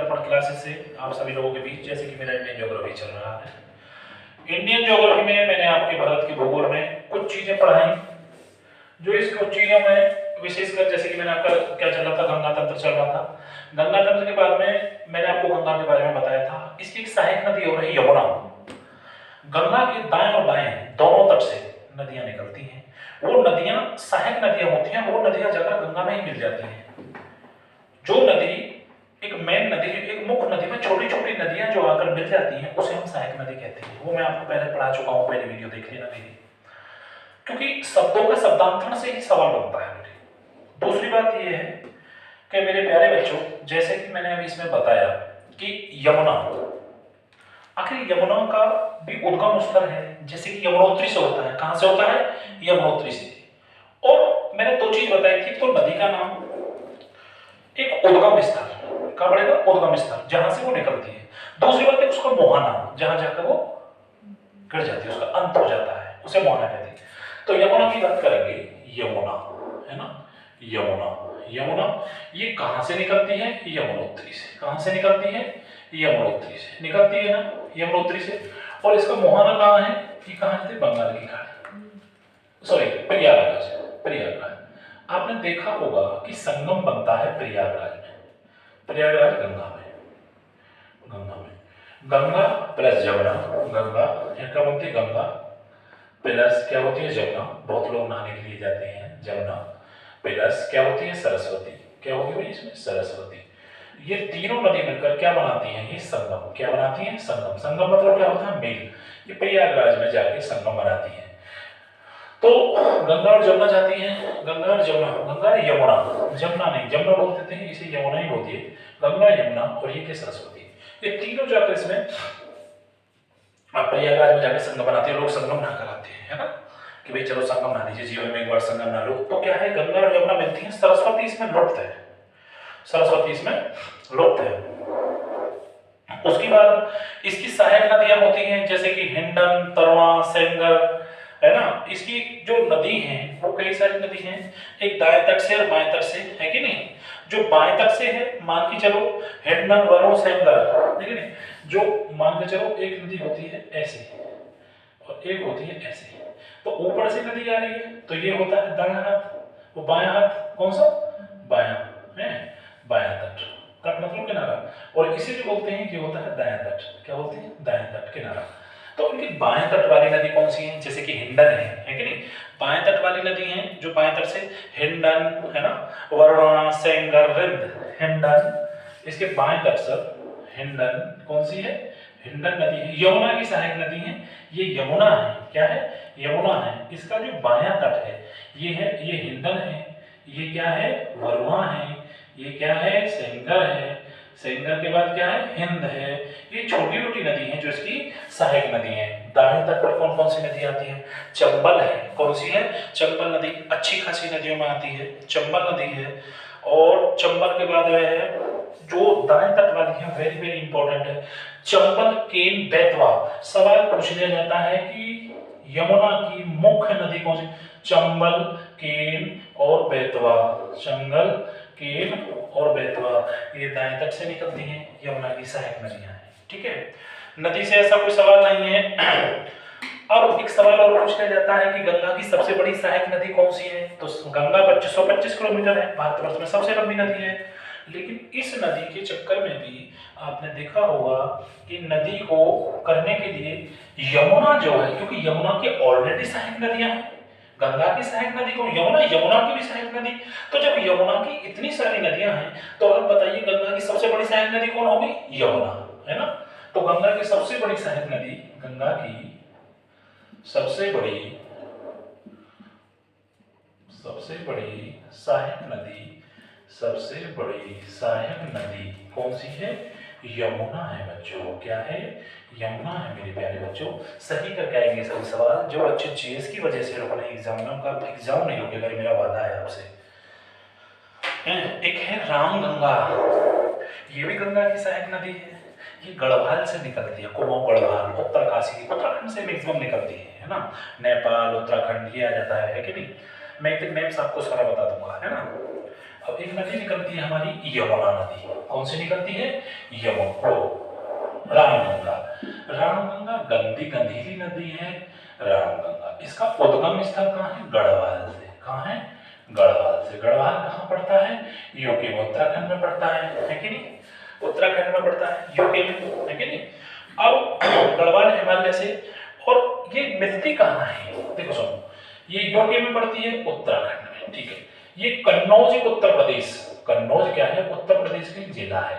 दर्पण क्लासेस से आप सभी लोगों के बीच, जैसे कि मेरा इंडियन ज्योग्राफी चल रहा है। इंडियन ज्योग्राफी में मैंने आपके भारत के भूगोल में कुछ चीजें पढ़ाई, जो इस कुछ चीजों में विशेषकर, जैसे कि मैंने आपका क्या चल रहा था, गंगा तंत्र चल रहा था। गंगा तंत्र के बाद में मैंने आपको गंगा के बारे में बताया था। इसकी एक सहायक नदी हो रही यमुना। गंगा के दाएं और बाएं दोनों तट से नदियां निकलती हैं। वो नदियां सहायक नदियां होती हैं, वो नदियां जाकर गंगा में ही मिल जाती हैं। जो नदी एक मेन नदी, एक मुख्य नदी में छोटी छोटी नदियां जो आकर मिल जाती हैं, उसे हम सहायक नदी कहते हैं। वो मैं आपको पहले पढ़ा चुका हूं, पहले वीडियो देख लेना मेरी, क्योंकि शब्दों का शब्दांतरण से ही सवाल बनता है मेरे। दूसरी बात यह है कि मेरे प्यारे बच्चों, जैसे कि मैंने अभी इसमें बताया कि यमुना, आखिर यमुना का भी उद्गम स्थल है, जैसे कि यमुनोत्री से होता है। कहां से होता है? यमुनोत्री से। और मैंने दो चीज बताई थी, तो नदी का नाम, एक उद्गम स्थल, क्या पड़ेगा? उद्गम स्थल, जहां से वो निकलती है। दूसरी बात है उसका मोहाना, जहां जाकर वो गिर जाती है, उसका अंत हो जाता है, उसे मोहाना कहते हैं। तो यमुना की बात करेंगे, यमुना है ना, यमुना। यमुना ये कहां से निकलती है? यमुनोत्री से। कहां से निकलती है? यमुनोत्री से निकलती है ना, यमुनोत्री से। और इसका मोहाना कहां है? ये कहां है? बंगाल की खाड़ी, सॉरी प्रयागराज। प्रयागराज आपने देखा होगा कि संगम बनता है प्रयागराज में, प्रयागराज गंगा में, गंगा में, गंगा प्लस जमुना, गंगा क्या बनती है? गंगा प्लस क्या होती है? जमुना। बहुत लोग नहाने के लिए जाते हैं, जमुना प्लस क्या होती है? सरस्वती। क्या होगी भाई इसमें? सरस्वती। ये तीनों नदी मिलकर क्या बनाती हैं? ये संगम। क्या बनाती हैं? संगम। संगम मतलब क्या होता है? मेल। ये प्रयागराज में जाके संगम बनाती है। तो गंगा और जमुना जाती हैं, गंगा और जमुना, गंगा यमुना, जमुना नहीं, जमुना बोल देते हैं, इसे यमुना ही बोलती है। गंगा यमुना और ये के सरस्वती, ये तीनों जाकर इसमें प्रयागराज में जाके संगम बनाते हैं। लोग संगम नहा कर आते हैं, है ना, कि भाई चलो संगम नहा लीजिए, जीवन में एक बार संगम नहा लो। तो क्या है, गंगा और यमुना मिलती हैं, सरस्वती इसमें लुप्त है, सरस्वती इसमें लुप्त है। उसके बाद इसकी सहायक नदियां होती हैं, जैसे कि हिंडन, तरुणा, सेंगर, है ना। इसकी जो नदी है वो कई सारी नदी हैं, एक दाएं तट से और बाएं तट से, है कि नहीं। जो बाएं तट से है, मान के चलो हिंडन, वरुण, सेंगर, ठीक है। जो मान के चलो एक नदी होती है ऐसे और एक होती है ऐसे, तो ऊपर से नदी आ रही है तो ये होता है दायां हाथ, वो बायां हाथ कौन सा? बायां है, बायां तट। तट मतलब किनारा, और इसे जो बोलते हैं ये होता है दायां तट। क्या बोलते हैं? दायां तट, किनारा। तो इनकी बाएं तट वाली नदी कौन सी है? जैसे कि हिंडन है कि नहीं, बाएं तट वाली नदी है जो बाएं तट से, हिंडन है ना, वरुणा, सेंगर, रिंद। हिंडन इसके बाएं तट से, हिंडन कौन सी है? हिंडन नदी है। यमुना की सहायक नदी है, ये यमुना है। क्या है? यमुना है। इसका जो बायां तट है ये है, ये हिंडन है, ये क्या है? वरुणा है, ये क्या है? सेंगर है, सेंगर के बाद क्या है? हिंद है। ये छोटी छोटी नदी है जो इसकी सहायक नदी है। दाहिने तट पर कौन कौन सी नदी आती है? चंबल है। कौन सी है? चंबल नदी अच्छी खासी नदियों में आती है, चंबल नदी है। और चंबल के बाद वह है जो दाएं तट वाली है, वेरी वेरी इंपॉर्टेंट है, चंबल, केन, बेतवा। सवाल पूछ लिया जाता है कि यमुना की मुख्य नदी कौन सी? चंबल, केन और बेतवा। चंबल, केन और बेतवा, ये दाएं तट से निकलती हैं, यमुना की सहायक नदियां हैं। ठीक है, नदी से ऐसा कोई सवाल नहीं है। अब एक सवाल और पूछ लिया जाता है कि गंगा की सबसे बड़ी सहायक नदी कौन सी है? तो गंगा 2525 किलोमीटर है, भारतवर्ष में सबसे लंबी नदी है। लेकिन इस नदी के चक्कर में भी आपने देखा होगा कि नदी को करने के लिए यमुना जो है, क्योंकि यमुना की ऑलरेडी सहायक नदियां हैं, गंगा की सहायक नदी को यमुना, यमुना की भी सहायक नदी। तो जब यमुना की इतनी सारी नदियां हैं तो आप बताइए गंगा की सबसे बड़ी सहायक नदी कौन होगी? यमुना, है ना। तो गंगा की सबसे बड़ी सहायक नदी, गंगा की सबसे बड़ी सहायक नदी, सबसे बड़ी सहायक नदी कौन सी है? यमुना है बच्चों। क्या है? यमुना है मेरे प्यारे बच्चों। सही करके आएंगे सभी सवाल। जो बच्चे जीएस की वजह से रुकने एग्जाम में, उनका एग्जाम नहीं रुकेगा, ये मेरा वादा है आपसे। एक है रामगंगा, ये भी गंगा की सहायक नदी है। ये गढ़वाल से निकलती है, कुमाऊं गढ़वाल, उत्तरकाशी, उत्तराखंड से मैक्सिमम निकलती है ना। नेपाल, उत्तराखंड ये आ जाता है कि नहीं। मैं एक मैप्स आपको सारा बता दूंगा, है ना। अब एक नदी निकलती है हमारी यमुना नदी। कौन सी निकलती है? यमुना, रामगंगा। रामगंगा गंदी गंधीली नदी है रामगंगा। इसका उद्गम स्थल कहाँ है? गढ़वाल से। कहाँ है? गढ़वाल से। गढ़वाल कहाँ पड़ता है? यूपी में, उत्तराखंड में पड़ता है कि नहीं? उत्तराखंड में पड़ता है, यूपी में, है कि नहीं? अब गढ़वाल हिमालय से, और ये मिलती कहाँ है? देखो सुनो, ये यूपी में पड़ती है, उत्तराखंड में, ठीक है। ये कन्नौज उत्तर प्रदेश, कन्नौज क्या है? उत्तर प्रदेश का जिला है।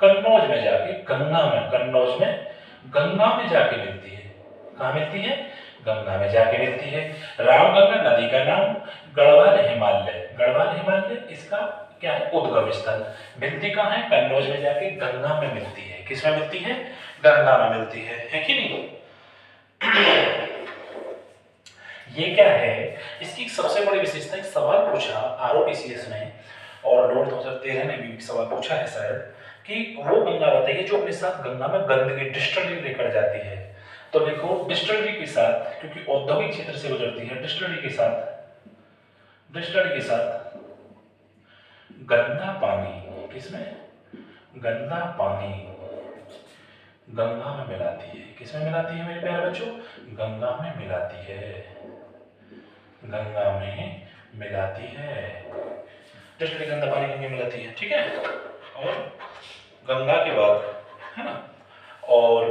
कन्नौज में जाके गंगा में, कन्नौज में गंगा में जाके मिलती है। कहाँ मिलती है? गंगा में जाके मिलती है। रामगंगा नदी का नाम, गढ़वाल हिमालय, गढ़वाल हिमालय इसका क्या है? उद्गम स्थल। मिलती कहाँ है? कन्नौज में जाके गंगा में मिलती है। किस में मिलती है? गंगा में मिलती है कि नहीं? ये क्या है? इसकी सबसे बड़ी विशेषता, एक सवाल पूछा आरओपीसीएस ने और नोट 2013 ने भी सवाल पूछा है शायद, कि वो गंगा बताइए जो अपने साथ गंगा में गंदगी, डिस्टिलरी लेकर जाती है। तो देखो, डिस्टिलरी के साथ, क्योंकि औद्योगिक क्षेत्र से गुजरती है, डिस्टिलरी के साथ गंदा पानी, किसमें? गंदा पानी गंगा में मिलाती है। किसमें मिलाती है मेरे प्यारे बच्चों? गंगा में मिलाती है, गंगा में मिलाती है। डिस्टिलरी गंदा पानी गंगा में मिलाती है, ठीक है। और गंगा के बाद, है ना, और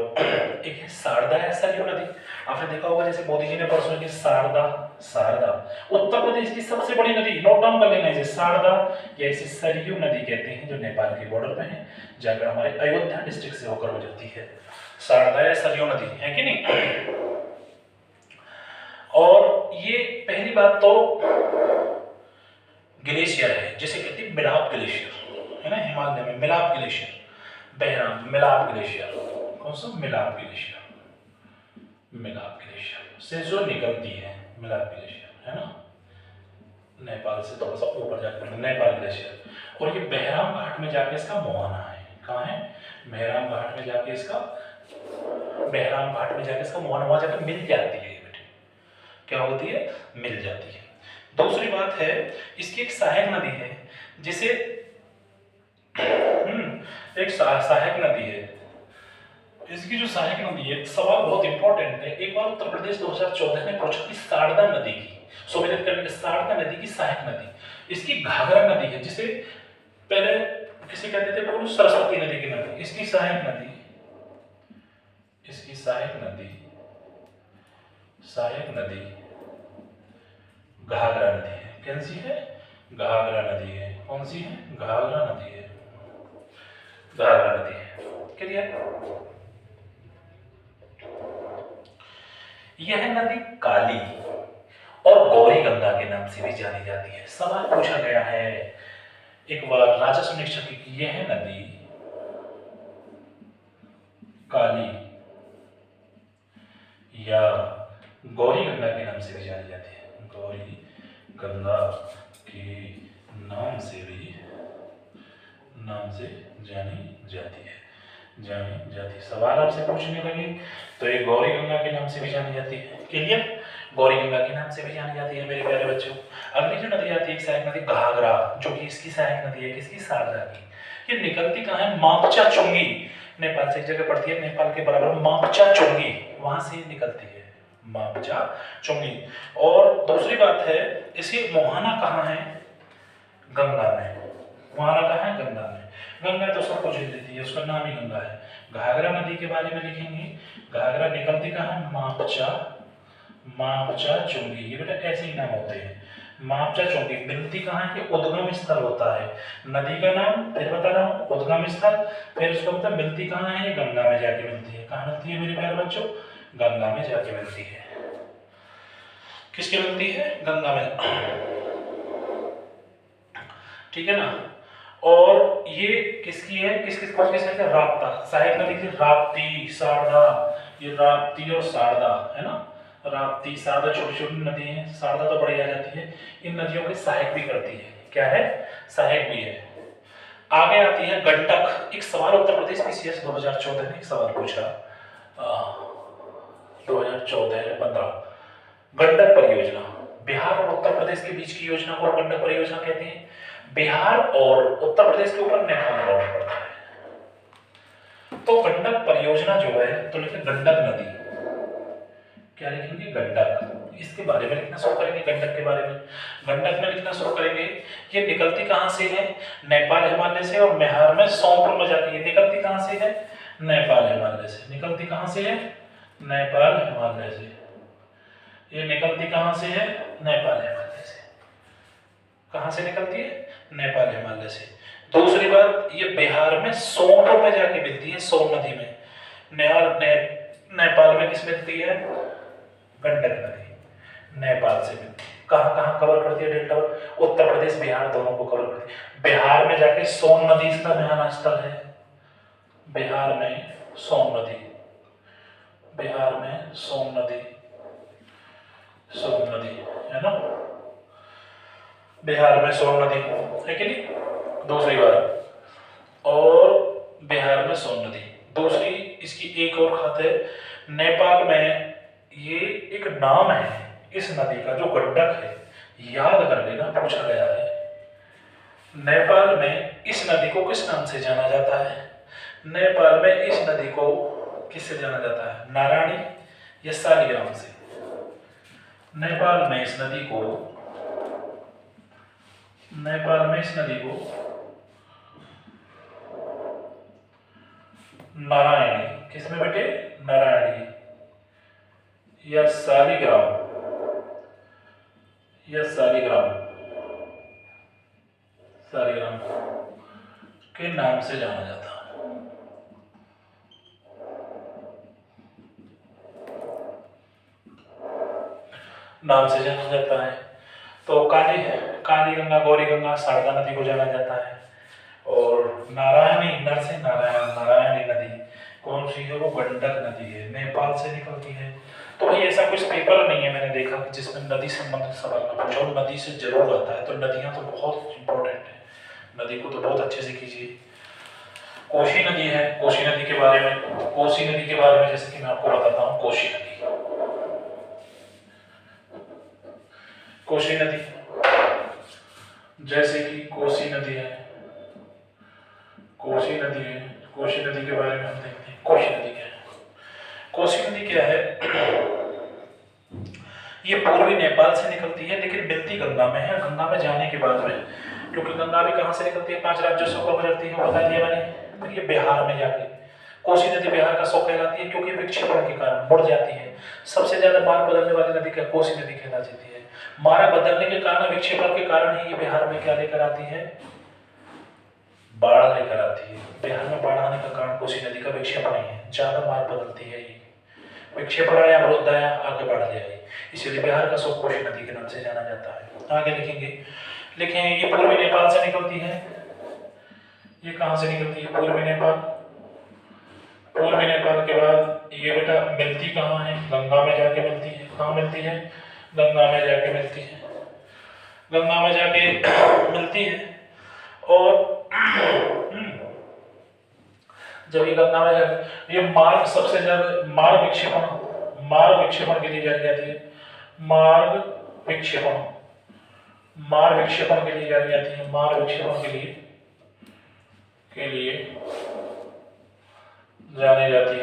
एक है शारदा है, सरयू नदी। आपने देखा होगा जैसे मोदी जी ने परसों की शारदा, उत्तर प्रदेश की सबसे बड़ी नदी, नोट डाउन कर लेना, इसे शारदा या इसे सरयू नदी कहते हैं, जो नेपाल के बॉर्डर पे है, जाकर हमारे अयोध्या डिस्ट्रिक्ट से होकर गुजरती है। शारदा या सरयू नदी, है कि नहीं? और ये पहली बात तो ग्लेशियर है, जिसे कहते हैं मिलाप ग्लेशियर, है ना, हिमालय में मिलाप ग्लेशियर, बहराम मिलाप ग्लेशियर। कौन सा? मिलाप ग्लेशियर, मिलाप ग्लेशियर से जो निकलती है, मिलाप ग्लेशियर, है ना, नेपाल से थोड़ा सा ऊपर जाकर नेपाल ग्लेशियर। और ये बहराम घाट में जाके इसका मुहाना है। कहाँ है? बहराम घाट में जाके इसका, बहराम घाट में जाके इसका मुहाना, वहां जाकर मिल जाती है बेटे। क्या होती है? मिल जाती है। दूसरी बात है, इसकी एक सहायक नदी है, जिसे एक सहायक नदी है, इसकी जो सहायक नदी है, सवाल बहुत इंपॉर्टेंट है। एक बार उत्तर प्रदेश 2014 में पूछा कि शारदा नदी की, सुमेलित करने के, शारदा नदी की सहायक नदी, इसकी घाघरा नदी है, जिसे पहले किसे कहते थे? बोलो, सरस्वती नदी की नदी। इसकी सहायक नदी, इसकी सहायक नदी घाघरा नदी है। कौन सी है? घाघरा नदी है। कौन सी है? घाघरा नदी है, घाघरा नदी है। क्लियर? यह नदी काली और गौरी गंगा के नाम से भी जानी जाती है। सवाल पूछा गया है एक बार राजस्व निरीक्षक की, यह नदी काली या गौरी गंगा के नाम से भी जानी जाती है। गौरी गंगा के नाम से जानी जाती है, सवाल आपसे पूछने लगे तो ये गौरी गंगा के नाम से भी जानी जाती है। क्लियर? गौरी गंगा के नाम से भी जानी जाती है मेरे प्यारे बच्चों। अगली जो नदी आती है, एक सहायक नदी घाघरा, जो कि इसकी सहायक नदी है, किसकी? शारदा की। ये निकलती कहाँ है? माकचा चुंगी, नेपाल से एक जगह पड़ती है, नेपाल के बराबर माकचा चुंगी, वहां से निकलती है, माकचा चुंगी। और दूसरी बात है, इसकी मुहाना कहाँ है? गंगा में। मुहाना कहाँ है? गंगा में। गंगा तो सब कुछ देती है, उसका नाम ही गंगा है। घाघरा नदी के बारे में लिखेंगे, घाघरा निकलती कहाँ है? माकचा चुंगी। ये बेटा ऐसे ही नाम होते हैं, माकचा चुंगी। मिलती कहाँ है? उद्गम स्थल होता है नदी का नाम, फिर बता रहा हूँ, उद्गम स्थल, फिर उसका मतलब मिलती कहाँ है? गंगा में जाके मिलती है। कहाँ मिलती है मेरे प्यारे बच्चों? गंगा में जाके मिलती है। किसके मिलती है? गंगा में, ठीक है ना। और ये किसकी है? कौन किसकी है? राप्ता, सहायक नदी की राप्ती, शारदा, ये राप्ती और शारदा, है ना, राप्ती शारदा छोटी छोटी नदी है, शारदा तो बड़ी आ जाती है। इन नदियों की सहायक भी करती है। क्या है? सहायक भी है। आगे आती है गंडक। एक सवाल उत्तर प्रदेश पीसीएस 2014 ने एक सवाल पूछा, 2014-15, गंडक परियोजना, बिहार और उत्तर प्रदेश के बीच की योजना को गंडक परियोजना कहते हैं। बिहार और उत्तर प्रदेश के ऊपर नेपाल बॉर्डर पड़ता है, गंडक परियोजना जो है तो लिखे गंडक नदी, क्या लिखेंगे गंडक, इसके बारे में लिखना शुरू करेंगे। गंडक के बारे में गंडक में लिखना शुरू करेंगे। ये निकलती कहाँ से है, नेपाल हिमालय से, और बिहार में सोनपुर में जाती है। निकलती कहाँ से है, नेपाल हिमालय से। निकलती कहाँ से है, नेपाल हिमालय से। ये निकलती कहाँ से है, नेपाल हिमालय से। कहाँ से निकलती है, नेपाल हिमालय से। दूसरी बात, ये बिहार में सोनपुर में जाके मिलती है, सोन नदी में। नेपाल में किस मिलती है, गंडक नदी नेपाल से मिलती है। कहाँ कहाँ कवर करती है डेल्टा, उत्तर प्रदेश बिहार दोनों को कवर करती है। बिहार में जाके सोन नदी इसका मेहना स्थल है, बिहार में सोन नदी, बिहार में सोन नदी, सोन नदी है ना, बिहार में सोन नदी है कि नहीं। दूसरी बात, और बिहार में सोन नदी। दूसरी इसकी एक और खात है, नेपाल में ये एक नाम है इस नदी का जो गंडक है, याद कर लेना, पूछा गया है। नेपाल में इस नदी को किस नाम से जाना जाता है, नेपाल में इस नदी को किससे जाना जाता है, नारायणी या शालिग्राम से। नेपाल में इस नदी को, नेपाल में इस नदी को नारायणी, किसमें बेटे, नारायणी या शालिग्राम, या शालिग्राम, शालिग्राम के नाम से जाना जाता है। नाम से जाना जाता है। तो काली गंगा, गौरी गंगा, शारदा नदी को जाना जाता है। और नारायणी, नर से नारायण, नारायणी नदी कौन सी है, वो गंडक नदी है, नेपाल से निकलती है। तो भाई ऐसा कुछ पेपर नहीं है मैंने देखा जिसमें नदी संबंधित सवाल ना पूछा, और नदी से जरूर आता है। तो नदियां तो बहुत इंपॉर्टेंट है, नदी को तो बहुत अच्छे से कीजिए। कोसी नदी है, कोसी नदी के बारे में, कोसी नदी के बारे में जैसे कि मैं आपको बताता हूँ। कोसी नदी, कोसी नदी, जैसे कि कोसी नदी है, कोसी नदी है, कोसी नदी के बारे में हम देखते हैं। कोसी नदी क्या है, कोसी नदी क्या है, ये पूर्वी नेपाल से निकलती है लेकिन मिलती गंगा में है। गंगा में जाने के बाद में, क्योंकि गंगा भी कहाँ से निकलती है, 5 राज्यों से होकर गुजरती है, बता दिया मैंने। तो ये बिहार में जाके कोसी नदी बिहार का शौक कहलाती है, क्योंकि विक्षेपण के कारण मुड़ जाती है। सबसे ज्यादा मार्ग बदलने वाली नदी क्या, कोसी नदी कहला जाती है। मार्ग बदलने के कारण, विक्षेपण के कारण ही ये बिहार में क्या लेकर आती है, बाढ़ लेकर आती है। बिहार में बाढ़ आने का कारण कोसी नदी का विक्षेपण ही है, ज्यादा मार्ग बदलती है। ये विक्षेपण आया, अवरुद्ध आया, आगे बढ़ जाएगी, इसीलिए बिहार का शौक कोसी नदी के नाम से जाना जाता है। आगे लिखेंगे, लिखें ये पूर्वी नेपाल से निकलती है। ये कहाँ से निकलती है, पूर्वी नेपाल। पूर्वी नेपाल के बाद ये बेटा मिलती कहाँ है, गंगा में जाके मिलती है। कहाँ मिलती है, गंगा में जाके मिलती है, गंगा में जाके मिलती है। और जब ये गंगा में जाके, ये मार्ग सबसे ज्यादा मार्ग विक्षेपण के लिए जानी जाती है। मार्ग विक्षेपण के लिए जानी जाती है। मार्ग विक्षेपण के लिए जानी जाती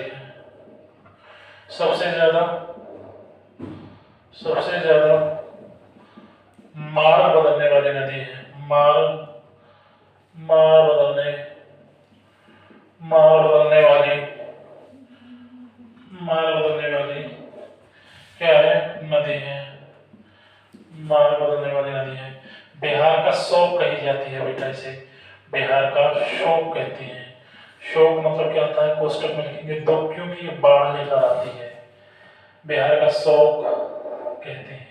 है। सबसे ज्यादा मार्ग बदलने वाली नदी है। मार्ग बदलने वाली क्या है, नदी है। मार्ग बदलने वाली नदी है। बिहार का शोक कही जाती है बेटा, इसे बिहार का शोक कहती है। शोक मतलब क्या होता है, कोष्टक में लिखेंगे दुख, क्योंकि ये बाढ़ लेकर आती है। बिहार का शोक कहते हैं।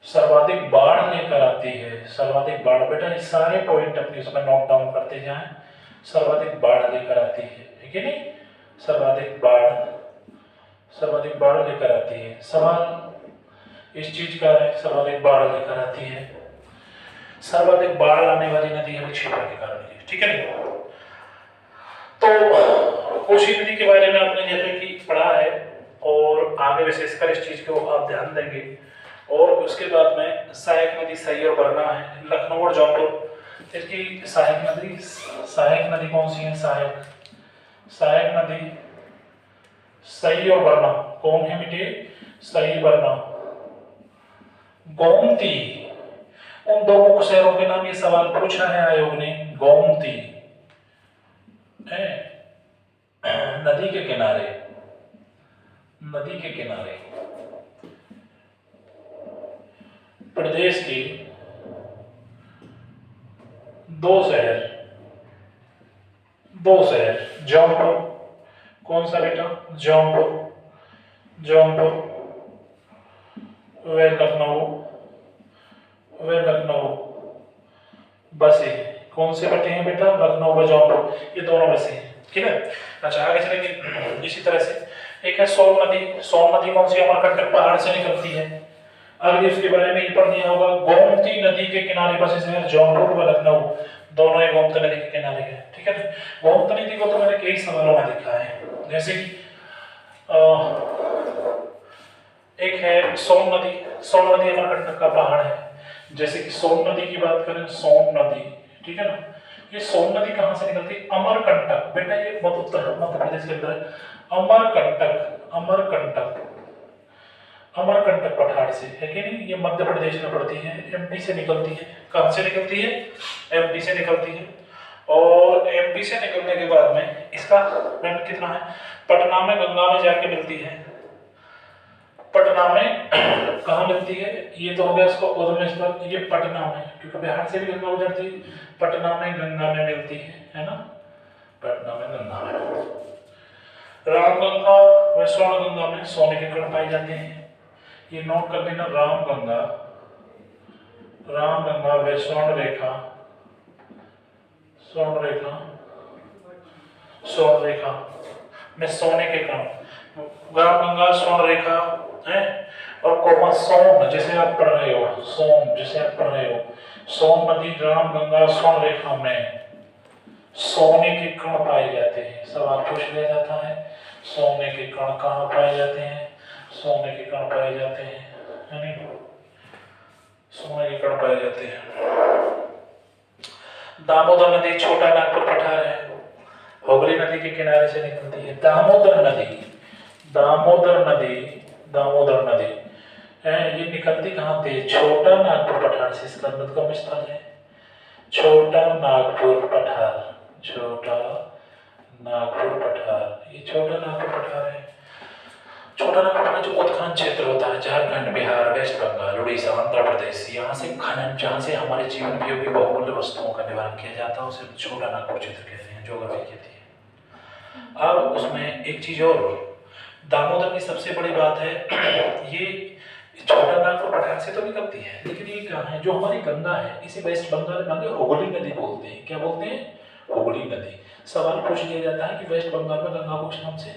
सर्वाधिक बाढ़ लेकर आती है, सर्वाधिक बाढ़, बेटा ये सारे पॉइंट अपने उसमें नोट डाउन करते जाएं। सर्वाधिक बाढ़ लेकर आती है कि नहीं, सर्वाधिक बाढ़ लेकर आती है। सवाल इस चीज का है, सर्वाधिक बाढ़ लेकर आती है। सर्वाधिक बाढ़ आने वाली नदी है विक्षेपण के कारण, ठीक है नहीं। तो कोसी नदी के बारे में आपने जैसे कि पढ़ा है, और आगे विशेषकर इस चीज को आप ध्यान देंगे। और उसके बाद में सहायक नदी सही और वरना है। लखनऊ और जौनपुर इसकी सहायक नदी कौन सी है? सहायक नदी सही और वरना कौन है बेटे? सही वरना गोमती। उन दो मुख्य शहरों के नाम ये सवाल पूछा है आयोग ने। गोमती है नदी के किनारे प्रदेश के दो शहर जौनपुर। कौन सा बेटा? जौनपुर वे लखनऊ बसे। कौन से बटे हैं बेटा? लखनऊ व जौनपुर, ये दोनों बसे हैं। ठीक है, अच्छा आगे चलेंगे। इसी तरह से एक है सोन नदी कौन सी? अमरकंटक पहाड़ से निकलती है। अगली उसके बारे में ये पढ़ लिया होगा। गोमती नदी के किनारे बसे शहर जौनपुर व लखनऊ, दोनों ही गोमती नदी के किनारे है। ठीक है, गोमती नदी को तो मैंने कई सवालों में देखा है, जैसे कि एक है सोन नदी अमरकंटक का पहाड़ है। जैसे कि सोन नदी की बात करें, सोन नदी, ठीक है ना, ये सोन नदी कहां से निकलती है? अमरकंटक बेटा, ये मध्य प्रदेश के अंदर है। अमरकंटक पठार से है कि नहीं? ये मध्य प्रदेश में पड़ती है, एमपी से निकलती है। कहां से निकलती है? एमपी से निकलती है। और एमपी से निकलने के बाद में इसका फ्रंट कितना है? पटना में गंगा में जाके मिलती है। पटना में कहाँ मिलती है? ये तो हो गया इसको उद्गम, ये पटना में, क्योंकि बिहार से भी गंगा गुजरती है। पटना में गंगा में मिलती है ना? पटना में गंगा में। रामगंगा व स्वर्ण गंगा में सोने के कण पाए जाते हैं। ये नोट कर लेना, रामगंगा व स्वर्ण रेखा में सोने के कण, रामगंगा स्वर्ण रेखा है। और कोमा सोन, जिसे आप पढ़ रहे हो, सोन नदी रामगंगा स्वर्ण रेखा में सोने के कण पाए जाते हैं। सवाल पूछ लिया जाता है, सोने के कण कहाँ पाए जाते हैं? सोने के कण पाए जाते हैं, है नहीं? सोने के कण पाए जाते हैं। दामोदर नदी छोटा नागपुर पठार है, हुगली नदी के किनारे से निकलती है। दामोदर नदी है, ये निकलती कहाँ पे? छोटा नागपुर पठार से। इसका उद्गम स्थल है छोटा नागपुर पठार। ये छोटा नागपुर पठार है। छोटा नागपुर का जो उत्खनन क्षेत्र होता है, झारखंड, बिहार, वेस्ट बंगाल, उड़ीसा, आंध्र प्रदेश, यहाँ से खनन, जहाँ से हमारे जीवन उपयोगी बहुमूल्य वस्तुओं का निर्माण किया जाता है, उसे छोटा नागपुर क्षेत्र कहते हैं, ज्योग्राफी कहती है। अब उसमें एक चीज और, दामोदर की सबसे बड़ी बात है, ये छोटा नागपुर पठार से तो निकलती है, लेकिन ये कहाँ है? जो हमारी गंगा है, इसे वेस्ट बंगाल में हुगली नदी बोलते हैं। क्या बोलते हैं? हुगली नदी। सवाल पूछ लिया जाता है कि वेस्ट बंगाल में गंगा को नाम से,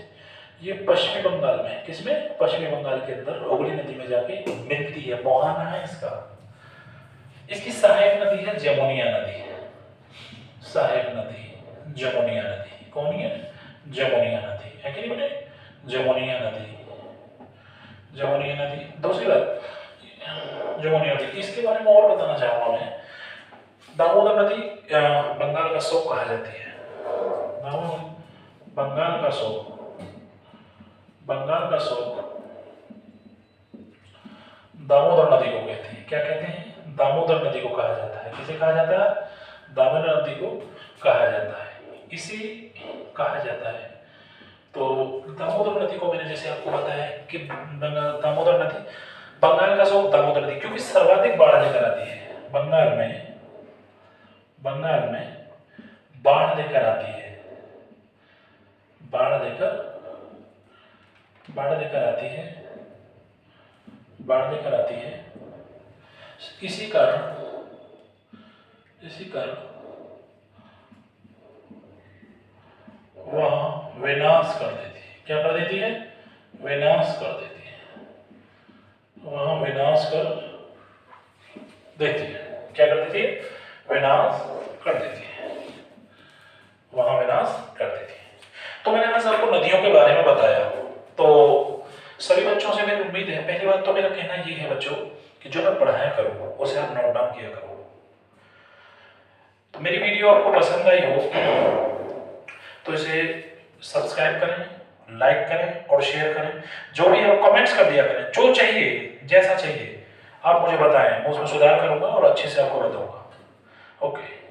ये पश्चिमी बंगाल में, किसमें? पश्चिमी बंगाल के अंदर हुगली नदी में जाके मिलती है। मुहाना है इसका। इसकी सहायक नदी है जमुनिया नदी। कौन है? जमुनिया नदी है कि नहीं बेटे? जमुनिया नदी। दूसरी बात, जमुनिया नदी, इसके बारे में और बताना चाहूंगा मैं। दामोदर नदी बंगाल का शोक कहा जाती है। बंगाल का शोक दामोदर नदी को कहते हैं। क्या कहते हैं? दामोदर नदी को कहा जाता है। किसे कहा जाता है? दामोदर नदी को कहा जाता है। इसी कहा जाता है। तो दामोदर नदी को मैंने जैसे आपको बताया कि दामोदर नदी, बंगाल का शोक दामोदर नदी, क्योंकि सर्वाधिक बाढ़ लेकर आती है। बंगाल में बाढ़ लेकर आती है। बाढ़ लेकर आती है। इसी कारण वहां विनाश कर देती है। क्या कर देती है? विनाश कर देती है। वहां विनाश कर देती है। क्या कर देती है? विनाश कर देती है। वहां विनाश कर देती है। तो मैंने आज आपको नदियों के बारे में बताया। तो सभी बच्चों से मेरी उम्मीद है, पहली बात तो मेरा कहना ये है बच्चों कि जो मैं पढ़ाया करूँ उसे आप नोट डाउन किया करो। तो मेरी वीडियो आपको पसंद आई हो तो इसे सब्सक्राइब करें, लाइक करें और शेयर करें। जो भी आप कमेंट्स कर दिया करें, जो चाहिए जैसा चाहिए आप मुझे बताएं, मैं उसमें सुधार करूंगा और अच्छे से आपको बताऊंगा। ओके।